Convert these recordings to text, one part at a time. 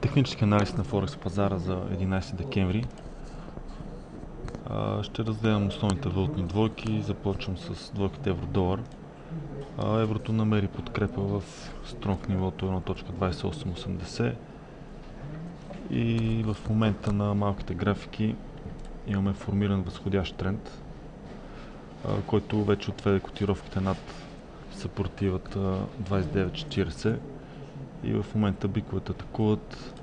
Технически анализ на Форекс пазара за 11 декември. Ще разгледам основните валутни двойки. Започвам с двойката евро-долар. Еврото намери подкрепа в стронг нивото 1.2880 и в момента на малките графики имаме формиран възходящ тренд, който вече отведе котировките над съпротивата 29.40 и в момента биковете атакуват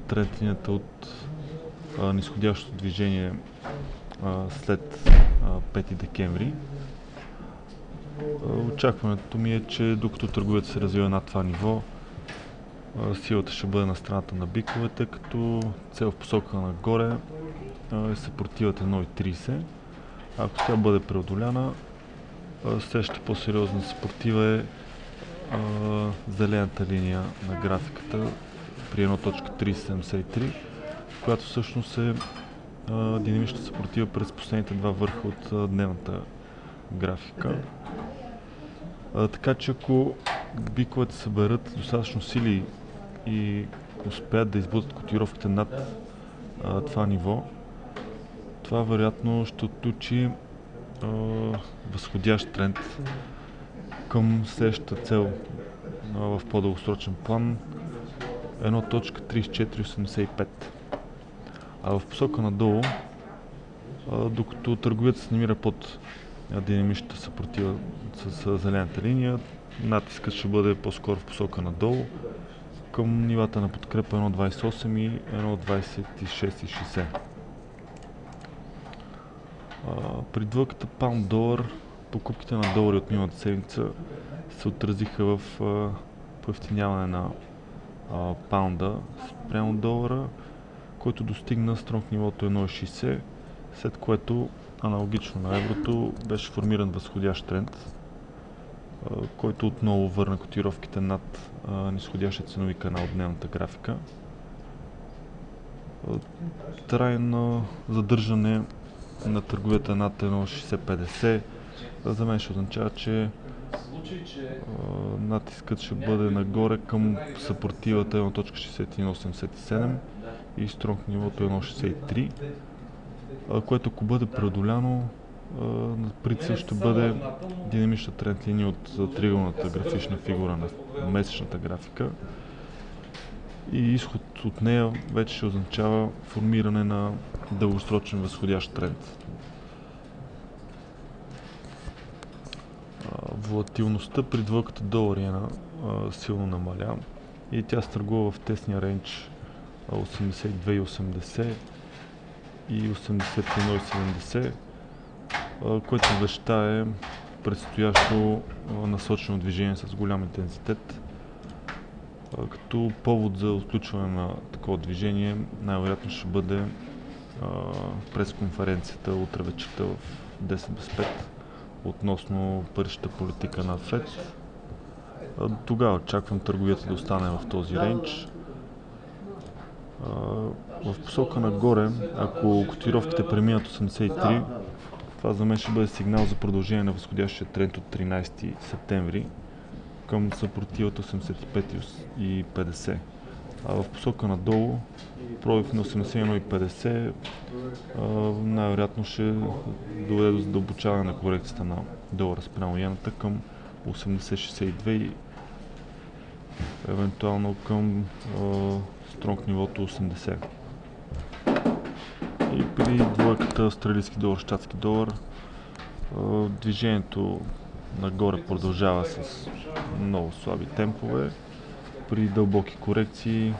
тренд линията от нисходящото движение след 5 декември. Очакването ми е, че докато търговията се развива над това ниво, силата ще бъде на страната на биковете, като цел в посока нагоре е съпротивата 1.30. Ако тя бъде преодоляна, следващата по-сериозна съпротива е зелената линия на графиката при 1.3073, която всъщност е динамична съпротива през последните два върха от дневната графика. Така че ако биковете съберат достатъчно сили и успеят да избутат котировките над това ниво, това вероятно ще отключи възходящ тренд към следващата цел в по-дългосрочен план 1.3485. А в посока надолу, докато търговията се намира под динамичната съпротива с зелената линия, натискът ще бъде по-скоро в посока надолу към нивата на подкрепа 1.28 и 1.2660. При двойката паунд-долар покупките на долари от миналата седмица се отразиха в поевтиняване на паунда спрямо долара, който достигна стронг нивото 1.60, след което аналогично на еврото беше формиран възходящ тренд, който отново върна котировките над нисходящия ценови канал от дневната графика. Трайно задържане на търговията над 1.6050 за мен ще означава, че натискът ще бъде нагоре към съпротивата 1.6187 и стронг нивото 1.63, което ако бъде преодоляно, на прицел ще бъде динамична тренд линия от триъгълната графична фигура на месечната графика и изход от нея вече ще означава формиране на дългосрочен възходящ тренд. Волатилността при двойката долар иена силно намаля и тя се търгува в тесния рейндж 82,80 и 81,70, което вещае предстоящо насочено движение с голям интензитет. Като повод за отключване на такова движение най-вероятно ще бъде пресконференцията утре вечерта в 10 без 5 относно паричната политика на ФЕД. Тогава очаквам търговията да остане в този рейндж. В посока нагоре, ако котировките преминат 83, това за мен ще бъде сигнал за продължение на възходящия тренд от 13 септември към съпротивата 85,50. А в посока надолу, пробив на 81,50 най-вероятно ще доведе до задълбочаване на корекцията на долара спрямо иената към 80,62 и евентуално към стронг нивото 80. И при двойката австралийски долар, щатски долар, движението нагоре продължава с много слаби темпове при дълбоки корекции,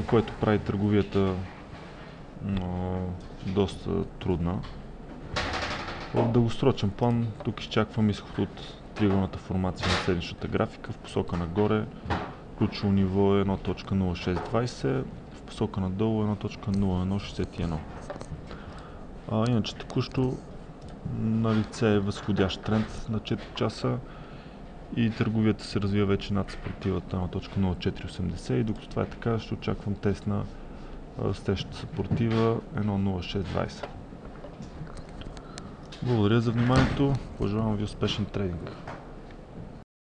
което прави търговията доста трудна. В дългосрочен план тук изчаквам изход от триъгълната формация на седмичната графика в посока нагоре. Ключово ниво е 1.0620, в посока надолу 1.0161. Иначе текущо на лице е възходящ тренд на 4 часа и търговията се развива вече над съпротивата на 1.0480 и докато това е така, ще очаквам тест на следващата съпротива 1.0620. Благодаря за вниманието, пожелавам ви успешен трейдинг.